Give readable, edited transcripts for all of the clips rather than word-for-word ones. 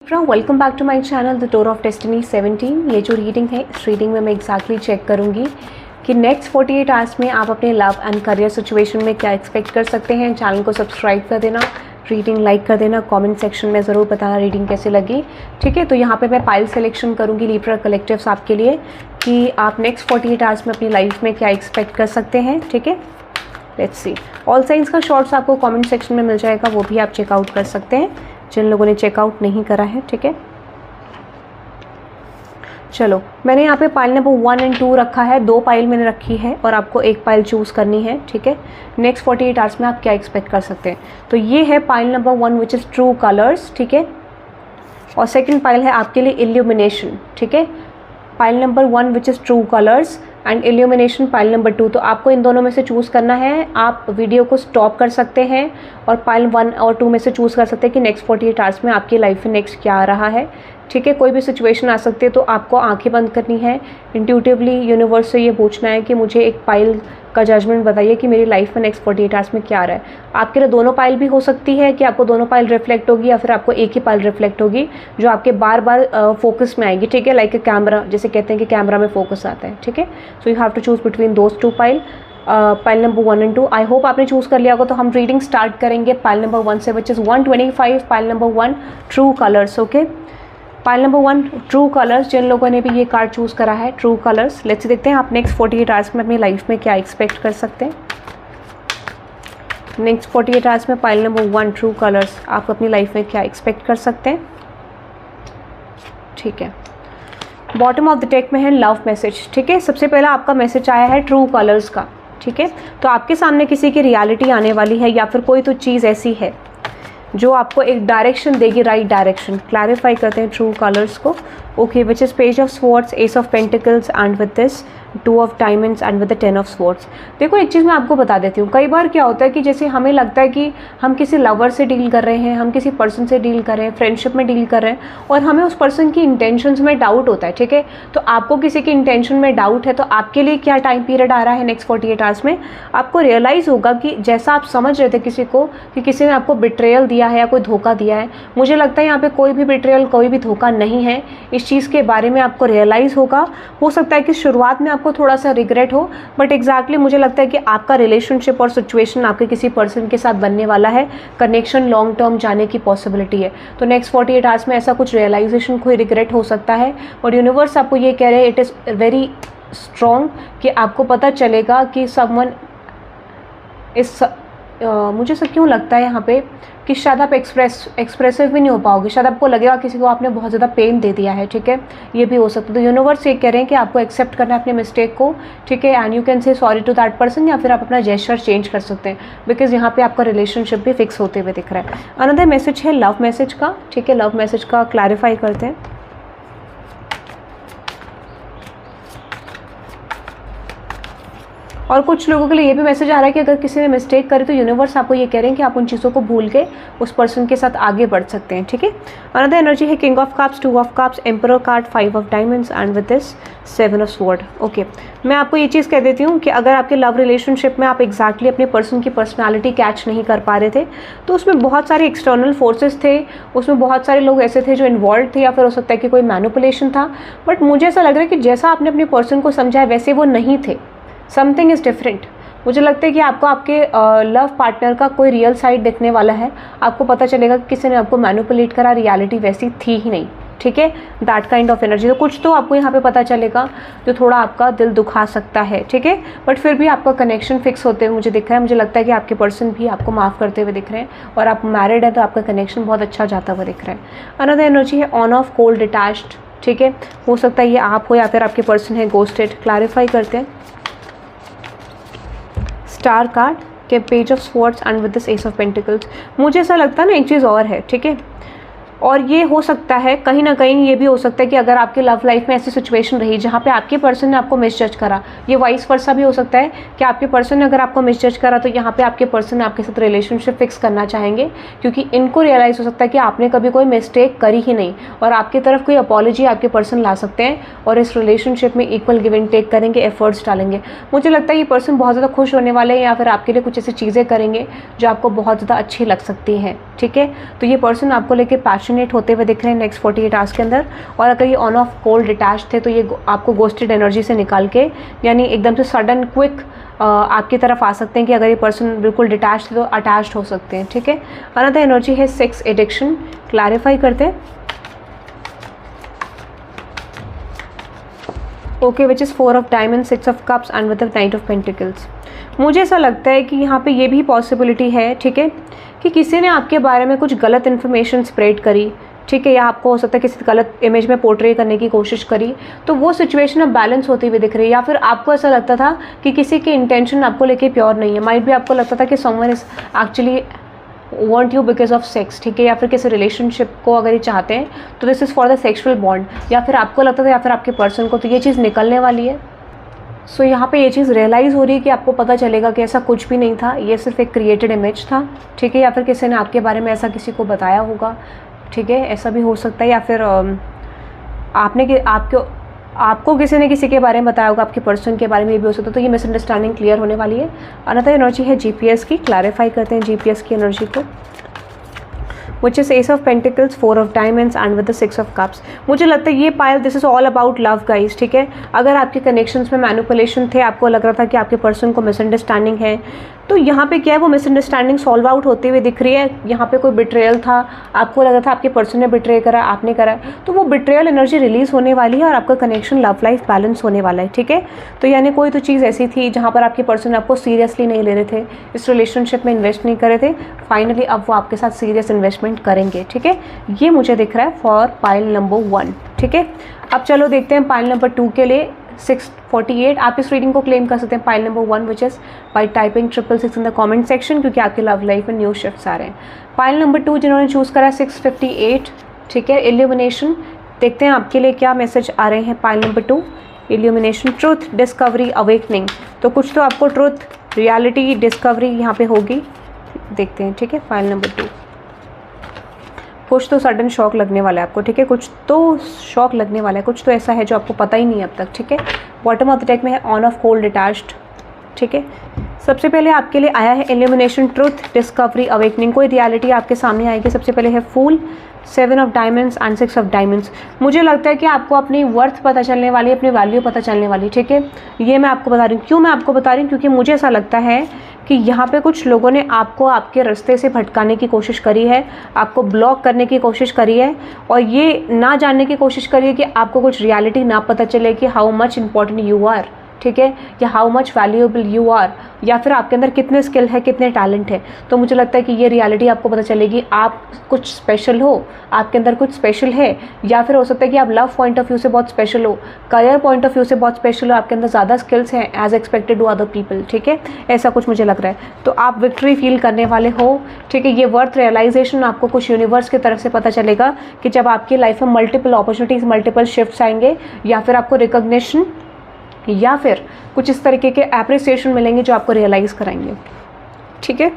Welcome back to my channel the door of destiny 17। ये जो reading है, इस रीडिंग में मैं एग्जैक्टली चेक करूंगी कि नेक्स्ट 48 आवर्स में आप अपने लव एंड करियर सिचुएशन में क्या एक्सपेक्ट कर सकते हैं। चैनल को सब्सक्राइब कर देना, रीडिंग लाइक कर देना, कमेंट सेक्शन में ज़रूर बताना रीडिंग कैसे लगी। ठीक है, तो यहाँ पे मैं पाइल सिलेक्शन करूँगी लिब्रा कलेक्टिव्स आपके लिए कि आप नेक्स्ट 48 आवर्स में अपनी लाइफ में क्या एक्सपेक्ट कर सकते हैं। ठीक है, लेट्स सी। ऑल साइंस का शॉर्ट्स आपको कमेंट सेक्शन में मिल जाएगा, वो भी आप चेकआउट कर सकते हैं जिन लोगों ने चेकआउट नहीं करा है। ठीक है, चलो मैंने यहाँ पे पाइल नंबर 1 और 2 रखा है, 2 पाइल मैंने रखी है और आपको एक पाइल चूज़ करनी है। ठीक है, नेक्स्ट 48 आवर्स में आप क्या एक्सपेक्ट कर सकते हैं। तो ये है pile number 1 which is true colours. ठीक है, और सेकंड पाइल है आपके लिए इल्यूमिनेशन। ठीक है, pile number 1 which is true colours and illumination pile number 2। तो आपको इन दोनों में से चूज़ करना है। आप वीडियो को स्टॉप कर सकते हैं और पाइल 1 और 2 में से चूज़ कर सकते हैं कि नेक्स्ट 48 आवर्स में आपकी लाइफ में नेक्स्ट क्या आ रहा है। ठीक है, कोई भी सिचुएशन आ सकती है तो आपको आंखें बंद करनी है, इंट्यूटिवली यूनिवर्स से ये पूछना है कि मुझे एक पाइल का जजमेंट बताइए कि मेरी लाइफ में नेक्स्ट 48 आवर्स में क्या आ रहा है। आपके लिए दोनों पाइल भी हो सकती है कि आपको दोनों पाइल रिफ्लेक्ट होगी या फिर आपको एक ही पाइल रिफ्लेक्ट होगी जो आपके बार बार फोकस में आएगी। ठीक है, लाइक ए कैमरा, जैसे कहते हैं कि कैमरा में फोकस आता है। ठीक है, so you have to choose between those 2 pile, pile number 1 और 2। आई होप आपने चूज कर लिया होगा। तो हम रीडिंग स्टार्ट करेंगे पाइल नंबर 1 से, which is 125, pile number 1 true colours. Okay, pile number 1 true colours, जिन लोगों ने भी ये कार्ड चूज़ करा है ट्रू कलर्स, लेट्स देखते हैं आप नेक्स्ट 48 आवर्स में अपनी लाइफ में क्या एक्सपेक्ट कर सकते हैं। नेक्स्ट 48 आवर्स में पाइल नंबर 1 ट्रू कलर्स, आप अपनी लाइफ में क्या एक्सपेक्ट कर सकते हैं। ठीक है, बॉटम ऑफ द डेक में है लव मैसेज। ठीक है, सबसे पहला आपका मैसेज आया है ट्रू कलर्स का। ठीक है, तो आपके सामने किसी की रियलिटी आने वाली है या फिर कोई तो चीज़ ऐसी है जो आपको एक डायरेक्शन देगी, राइट डायरेक्शन। क्लैरिफाई करते हैं ट्रू कलर्स को। Okay, which is page of swords, S of pentacles and with this 2 of diamonds and with the 10 of swords. देखो एक चीज़ मैं आपको बता देती हूँ, कई बार क्या होता है कि जैसे हमें लगता है कि हम किसी लवर से डील कर रहे हैं, हम किसी पर्सन से डील कर रहे हैं, फ्रेंडशिप में डील कर रहे हैं और हमें उस पर्सन की इंटेंशंस में डाउट होता है। ठीक है, तो आपको किसी की इंटेंशन में डाउट है तो आपके लिए क्या टाइम पीरियड आ रहा है नेक्स्ट 48 आवर्स में, आपको रियलाइज़ होगा कि जैसा आप समझ रहे थे किसी को कि किसी ने आपको बिट्रेयल दिया है या कोई धोखा दिया है, मुझे लगता है यहाँ पे कोई भी बिट्रेयल, कोई भी धोखा नहीं है। इस चीज़ के बारे में आपको रियलाइज़ होगा। हो सकता है कि शुरुआत में आपको थोड़ा सा रिग्रेट हो, बट एग्जैक्टली मुझे लगता है कि आपका रिलेशनशिप और सिचुएशन आपके किसी पर्सन के साथ बनने वाला है, कनेक्शन लॉन्ग टर्म जाने की पॉसिबिलिटी है। तो नेक्स्ट 48 आवर्स में ऐसा कुछ रियलाइजेशन, कोई रिग्रेट हो सकता है और यूनिवर्स आपको ये कह रहे हैं, इट इज़ वेरी स्ट्रॉन्ग कि आपको पता चलेगा कि समवन इस मुझे सब क्यों लगता है यहाँ पे कि शायद आप एक्सप्रेसिव भी नहीं हो पाओगे, शायद आपको लगेगा किसी को आपने बहुत ज़्यादा पेन दे दिया है। ठीक है, ये भी हो सकता है। तो यूनिवर्स ये कह रहे हैं कि आपको एक्सेप्ट करना है अपने मिस्टेक को। ठीक है, and you can say sorry to that person, या फिर आप अपना जेस्चर चेंज कर सकते हैं बिकॉज यहाँ पे आपका रिलेशनशिप भी फिक्स होते हुए दिख रहा है। अनदर मैसेज है लव मैसेज का। ठीक है, लव मैसेज का क्लैरिफाई करते हैं। और कुछ लोगों के लिए ये भी मैसेज आ रहा है कि अगर किसी ने मिस्टेक करी तो यूनिवर्स आपको ये कह रहे हैं कि आप उन चीज़ों को भूल के उस पर्सन के साथ आगे बढ़ सकते हैं। ठीक है, अनदर एनर्जी है king of cups, 2 of cups, emperor card, 5 of diamonds and with this 7 of sword. Okay, मैं आपको ये चीज़ कह देती हूँ कि अगर आपके लव रिलेशनशिप में आप एग्जैक्टली अपने पर्सन की पर्सनैलिटी कैच नहीं कर पा रहे थे तो उसमें बहुत सारे एक्सटर्नल फोर्सेस थे, उसमें बहुत सारे लोग ऐसे थे जो इन्वॉल्व थे, या फिर हो सकता है कि कोई मैनिपुलेशन था। बट मुझे ऐसा लग रहा है कि जैसा आपने अपने पर्सन को समझा है वैसे वो नहीं थे, समथिंग इज़ डिफरेंट। मुझे लगता है कि आपको आपके लव पार्टनर का कोई रियल साइड दिखने वाला है। आपको पता चलेगा कि किसी ने आपको मैनिपुलेट करा, रियलिटी वैसी थी ही नहीं। ठीक है, दैट काइंड ऑफ एनर्जी। तो कुछ तो आपको यहाँ पे पता चलेगा जो थोड़ा आपका दिल दुखा सकता है। ठीक है, बट फिर भी आपका कनेक्शन फिक्स होते हुए मुझे दिख रहा है। मुझे लगता है कि आपके पर्सन भी आपको माफ़ करते हुए दिख रहे हैं और आप मैरिड है तो आपका कनेक्शन बहुत अच्छा जाता हुआ दिख रहा है। अनदर एनर्जी है ऑन ऑफ, कोल्ड, डिटैच्ड। ठीक है, हो सकता है ये आप हो या फिर आपके पर्सन है गोस्टेड। क्लैरिफाई करते हैं। स्टार कार्ड के page of swords and with this S of pentacles. मुझे ऐसा लगता है ना एक चीज़ और है। ठीक है, और ये हो सकता है कहीं ना कहीं ये भी हो सकता है कि अगर आपके लव लाइफ में ऐसी सिचुएशन रही जहाँ पे आपके पर्सन ने आपको मिसजज करा, ये वाइस वर्सा भी हो सकता है कि आपके पर्सन ने अगर आपको मिसजज करा तो यहाँ पे आपके पर्सन ने आपके साथ रिलेशनशिप फिक्स करना चाहेंगे क्योंकि इनको रियलाइज़ हो सकता है कि आपने कभी कोई मिस्टेक करी ही नहीं और आपकी तरफ कोई अपॉलॉजी आपके पर्सन ला सकते हैं और इस रिलेशनशिप में इक्वल गिव एंड टेक करेंगे, एफर्ट्स डालेंगे। मुझे लगता है ये पर्सन बहुत ज़्यादा खुश होने वाले हैं या फिर आपके लिए कुछ ऐसी चीज़ें करेंगे जो आपको बहुत ज़्यादा अच्छी लग सकती हैं। ठीक है, तो ये पर्सन आपको लेके पैशन पैशनेट होते हुए दिख रहे हैं नेक्स्ट 48 आवर्स के अंदर। और अगर ये ऑन ऑफ कोल्ड डिटैच थे तो ये आपको गोस्टेड एनर्जी से निकाल के यानी एकदम से सडन क्विक आपकी तरफ आ सकते हैं कि अगर ये पर्सन बिल्कुल डिटैच थे तो अटैच्ड हो सकते हैं, ठीक है। अनदर एनर्जी है सेक्स एडिक्शन, क्लैरिफाई करते हैं। Okay, which is 4 of diamond, 6 of cups and with the night of pentacles. मुझे ऐसा लगता है कि यहाँ पे ये भी पॉसिबिलिटी है, ठीक है, कि किसी ने आपके बारे में कुछ गलत इन्फॉर्मेशन स्प्रेड करी, ठीक है, या आपको हो सकता है किसी गलत इमेज में पोर्ट्रे करने की कोशिश करी, तो वो सिचुएशन अब बैलेंस होती हुई दिख रही है। या फिर आपको ऐसा लगता था कि किसी की इंटेंशन आपको लेके प्योर नहीं है, माइट भी आपको लगता था कि someone is actually want you because of sex, ठीक है, या फिर किसी रिलेशनशिप को अगर ये चाहते हैं तो this is for the sexual bond, या फिर आपको लगता था या फिर आपके पर्सन को, तो ये चीज़ निकलने वाली है। सो यहाँ पे ये चीज़ रियलाइज़ हो रही है कि आपको पता चलेगा कि ऐसा कुछ भी नहीं था, ये सिर्फ एक क्रिएटेड इमेज था, ठीक है, या फिर किसी ने आपके बारे में ऐसा किसी को बताया होगा, ठीक है, ऐसा भी हो सकता है। या फिर आपको किसी ने किसी के बारे में बताया होगा, आपके पर्सन के बारे में, ये भी हो सकता है। तो ये मिसअंडरस्टैंडिंग क्लियर होने वाली है। अनदर एनर्जी है जीपीएस की, क्लैरिफाई करते हैं जीपीएस की एनर्जी को, which is ace of pentacles, 4 of diamonds and with the 6 of cups. मुझे लगता है ये pile this is all about love guys, ठीक है। अगर आपके कनेक्शंस में मैनिपुलेशन थे, आपको लग रहा था कि आपके पर्सन को मिसअंडरस्टैंडिंग है, तो यहाँ पे क्या है, वो मिसअंडरस्टैंडिंग सॉल्व आउट होती हुई दिख रही है। यहाँ पे कोई बिट्रेयल था, आपको लग रहा था आपके पर्सन ने बिट्रे करा, आपने करा, तो वो बिट्रेयल एनर्जी रिलीज होने वाली है और आपका कनेक्शन लव लाइफ बैलेंस होने वाला है, ठीक है। तो यानी कोई तो चीज़ ऐसी थी जहाँ पर आपके पर्सन आपको सीरियसली नहीं ले रहे थे, इस रिलेशनशिप में इन्वेस्ट नहीं कर रहे थे, फाइनली अब वो आपके साथ सीरियस इन्वेस्टमेंट करेंगे, ठीक है। ये मुझे दिख रहा है फॉर पाइल नंबर 1, ठीक है। अब चलो देखते हैं पाइल नंबर 2 के लिए 648। आप इस रीडिंग को क्लेम कर सकते हैं pile number 1 which is by typing 666 in the comment section, क्योंकि आपके लव लाइफ में न्यू शिफ्ट्स आ रहे हैं। पाइल नंबर 2 जिन्होंने चूज़ करा 658, ठीक है, इल्यूमिनेशन। देखते हैं आपके लिए क्या मैसेज आ रहे हैं pile number 2, illumination, truth, discovery, awakening. तो कुछ तो आपको ट्रूथ, रियलिटी, डिस्कवरी यहाँ पे होगी, देखते हैं, ठीक है। पाइल नंबर 2, कुछ तो सडन शॉक लगने वाला है आपको, ठीक है, कुछ तो शॉक लगने वाला है, कुछ तो ऐसा है जो आपको पता ही नहीं है अब तक, ठीक है। बॉटम ऑफ द डेक में है ऑन ऑफ कोल्ड डिटैच्ड, ठीक है। सबसे पहले आपके लिए आया है इल्यूमिनेशन, ट्रूथ, डिस्कवरी, अवेकनिंग। कोई रियलिटी आपके सामने आएगी। सबसे पहले है फूल, 7 of diamonds and 6 of diamonds. मुझे लगता है कि आपको अपनी वर्थ पता चलने वाली है, अपनी वैल्यू पता चलने वाली, ठीक है। ये मैं आपको बता रही हूँ। क्यों मैं आपको बता रही हूँ? क्योंकि मुझे ऐसा लगता है कि यहाँ पे कुछ लोगों ने आपको आपके रास्ते से भटकाने की कोशिश करी है, आपको ब्लॉक करने की कोशिश करी है, और ये ना जानने की कोशिश करी है कि आपको कुछ रियलिटी ना पता चले कि how much important you are, ठीक है, या how much valuable you are, या फिर आपके अंदर कितने स्किल है, कितने टैलेंट है। तो मुझे लगता है कि ये रियलिटी आपको पता चलेगी, आप कुछ स्पेशल हो, आपके अंदर कुछ स्पेशल है, या फिर हो सकता है कि आप लव पॉइंट ऑफ व्यू से बहुत स्पेशल हो, करियर पॉइंट ऑफ व्यू से बहुत स्पेशल हो, आपके अंदर ज़्यादा स्किल्स हैं as expected to other people, ठीक है, ऐसा कुछ मुझे लग रहा है। तो आप विक्ट्री फील करने वाले हो, ठीक है। ये वर्थ रियलाइजेशन आपको कुछ यूनिवर्स की तरफ से पता चलेगा कि जब आपकी लाइफ में मल्टीपल अपॉर्चुनिटीज़, मल्टीपल शिफ्ट्स आएंगे, या फिर आपको रिकॉग्निशन या फिर कुछ इस तरीके के एप्रिसिएशन मिलेंगे जो आपको रियलाइज कराएंगे, ठीक है।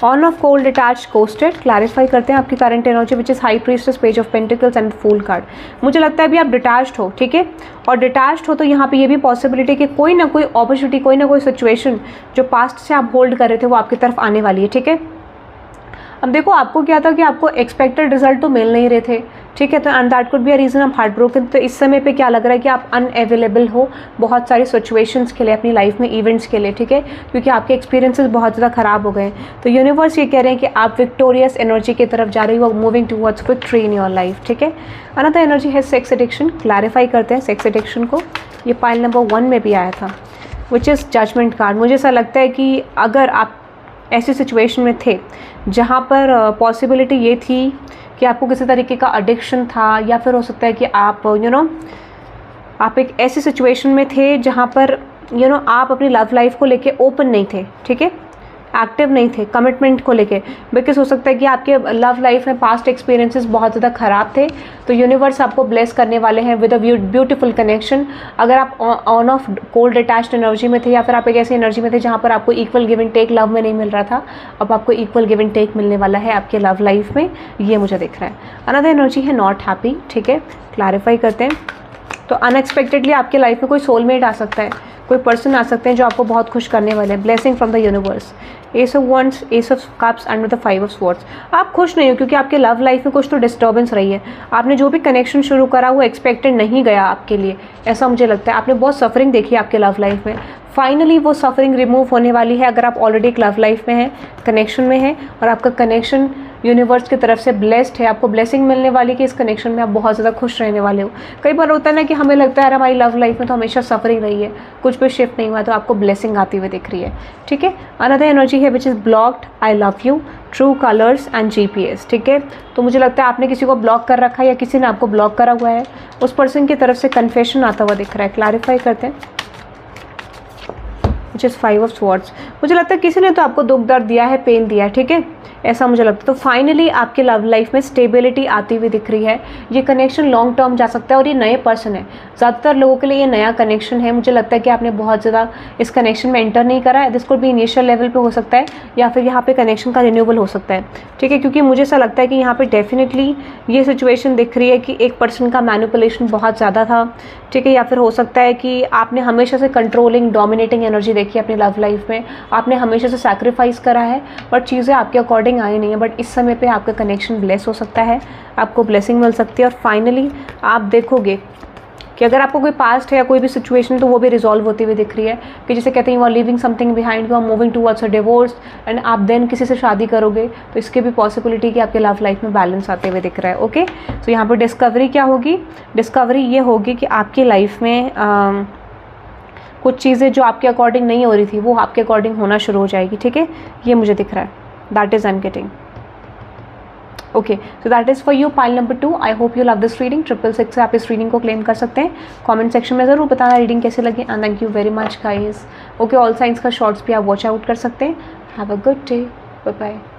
On off cold detach costed, clarify करते हैं आपकी current energy which is high priestess, page of pentacles and fool card. मुझे लगता है अभी आप डिटैच्ड हो, ठीक है, और डिटैच्ड हो तो यहाँ पे ये भी पॉसिबिलिटी कि कोई ना कोई अपॉर्चुनिटी, कोई ना कोई सिचुएशन जो पास्ट से आप होल्ड कर रहे थे वो आपकी तरफ आने वाली है, ठीक है। अब देखो, आपको क्या था कि आपको एक्सपेक्टेड रिजल्ट तो मिल नहीं रहे थे, ठीक है, तो and that could be a reason आप हार्ट ब्रोकन। तो इस समय पे क्या लग रहा है कि आप अनअवेलेबल हो बहुत सारी सिचुएशंस के लिए, अपनी लाइफ में इवेंट्स के लिए, ठीक है, क्योंकि आपके एक्सपीरियंसेस बहुत ज़्यादा ख़राब हो गए। तो यूनिवर्स ये कह रहे हैं कि आप विक्टोरियस एनर्जी की तरफ जा रही हो, moving towards victory in your life, ठीक है। अनदर एनर्जी है सेक्स एडिक्शन, क्लैरिफाई करते हैं सेक्स एडिक्शन को। ये पाइल नंबर 1 में भी आया था, विच इज़ जजमेंट कार्ड। मुझे ऐसा लगता है कि अगर आप ऐसी सिचुएशन में थे जहाँ पर पॉसिबिलिटी ये थी कि आपको किसी तरीके का एडिक्शन था, या फिर हो सकता है कि आप आप एक ऐसी सिचुएशन में थे जहाँ पर आप अपनी लव लाइफ को लेके ओपन नहीं थे, ठीक है, एक्टिव नहीं थे कमिटमेंट को लेके, बिकॉज हो सकता है कि आपके लव लाइफ में पास्ट एक्सपीरियंसेस बहुत ज़्यादा ख़राब थे। तो यूनिवर्स आपको ब्लेस करने वाले हैं विद अ ब्यूटीफुल कनेक्शन। अगर आप on off cold attached energy में थे, या फिर आप एक ऐसी एनर्जी में थे जहाँ पर आपको equal give and take love में नहीं मिल रहा था, अब आपको इक्वल गिव एंड टेक मिलने वाला है आपके लव लाइफ में, ये मुझे दिख रहा है। अनदर एनर्जी है नॉट हैप्पी, ठीक है, क्लैरिफाई करते हैं। तो अनएक्सपेक्टेडली आपके लाइफ में कोई सोलमेट आ सकता है, कोई पर्सन आ सकते हैं जो आपको बहुत खुश करने वाले हैं, blessing from the universe. S of wands, S of cups and the 5 of swords. आप खुश नहीं हो क्योंकि आपके लव लाइफ में कुछ तो डिस्टर्बेंस रही है। आपने जो भी कनेक्शन शुरू करा वो एक्सपेक्टेड नहीं गया आपके लिए, ऐसा मुझे लगता है। आपने बहुत सफरिंग देखी है आपके लव लाइफ में, फाइनली वो सफरिंग रिमूव होने वाली है अगर आप ऑलरेडी एक लव लाइफ में हैं, कनेक्शन में हैं और आपका कनेक्शन यूनिवर्स की तरफ से ब्लेस्ड है। आपको ब्लेसिंग मिलने वाली कि इस कनेक्शन में आप बहुत ज़्यादा खुश रहने वाले हो। कई बार होता है ना कि हमें लगता है हमारी लव लाइफ में तो हमेशा सफरिंग रही है, कुछ भी शिफ्ट नहीं हुआ, तो आपको ब्लेसिंग आती हुई दिख रही है। ठीक है, अनदर एनर्जी है which is blocked, I love you, true colours and GPS। ठीक है, तो मुझे लगता है आपने किसी को ब्लॉक कर रखा है या किसी ने आपको ब्लॉक करा हुआ है, उस पर्सन की तरफ से कन्फेशन आता हुआ दिख रहा है। क्लैरिफाई करते हैं, विच इज़ 5 ऑफ स्वॉर्ड्स। मुझे लगता है किसी ने तो आपको दुख दर्द दिया है, पेन दिया है, ठीक है, ऐसा मुझे लगता है। तो फाइनली आपके लव लाइफ में स्टेबिलिटी आती हुई दिख रही है। ये कनेक्शन लॉन्ग टर्म जा सकता है और ये नए पर्सन है, ज़्यादातर लोगों के लिए ये नया कनेक्शन है। मुझे लगता है कि आपने बहुत ज़्यादा इस कनेक्शन में एंटर नहीं करा है। दिस कुड भी इनिशियल लेवल पे हो सकता है या फिर यहाँ पे कनेक्शन का रिन्यूअल हो सकता है। ठीक है, क्योंकि मुझे ऐसा लगता है कि यहाँ पे डेफिनेटली ये सिचुएशन दिख रही है कि एक पर्सन का मैनिपुलेशन बहुत ज़्यादा था। ठीक है, या फिर हो सकता है कि आपने हमेशा से कंट्रोलिंग, डोमिनेटिंग एनर्जी देखी अपनी लव लाइफ में, आपने हमेशा से सैक्रिफाइस करा है बट चीज़ें आपके अकॉर्डिंग आई नहीं है। बट इस समय पे आपका कनेक्शन ब्लेस हो सकता है, आपको ब्लेसिंग मिल सकती है और फाइनली आप देखोगे कि अगर आपको कोई पास्ट है या कोई भी सिचुएशन तो वो भी रिजॉल्व होती हुई दिख रही है कि जैसे कहते हैं you are living something behind, you are moving towards a divorce and आप देन किसी से शादी करोगे, तो इसकी भी पॉसिबिलिटी कि आपके लव लाइफ में बैलेंस आते हुए दिख रहा है। ओके, तो यहाँ पर डिस्कवरी क्या होगी? डिस्कवरी ये होगी कि आपकी लाइफ में कुछ चीज़ें जो आपके अकॉर्डिंग नहीं हो रही थी वो आपके अकॉर्डिंग होना शुरू हो जाएगी। ठीक है, ये मुझे दिख रहा है, that is I am getting. Okay, so that is for you pile number 2। I hope you love this reading. 666 से आप इस रीडिंग को क्लेम कर सकते हैं। कमेंट सेक्शन में ज़रूर बताना रीडिंग कैसे लगी and thank you very much guys. Okay, all science का शॉर्ट्स भी आप वॉच आउट कर सकते हैं। Have a good day, bye bye.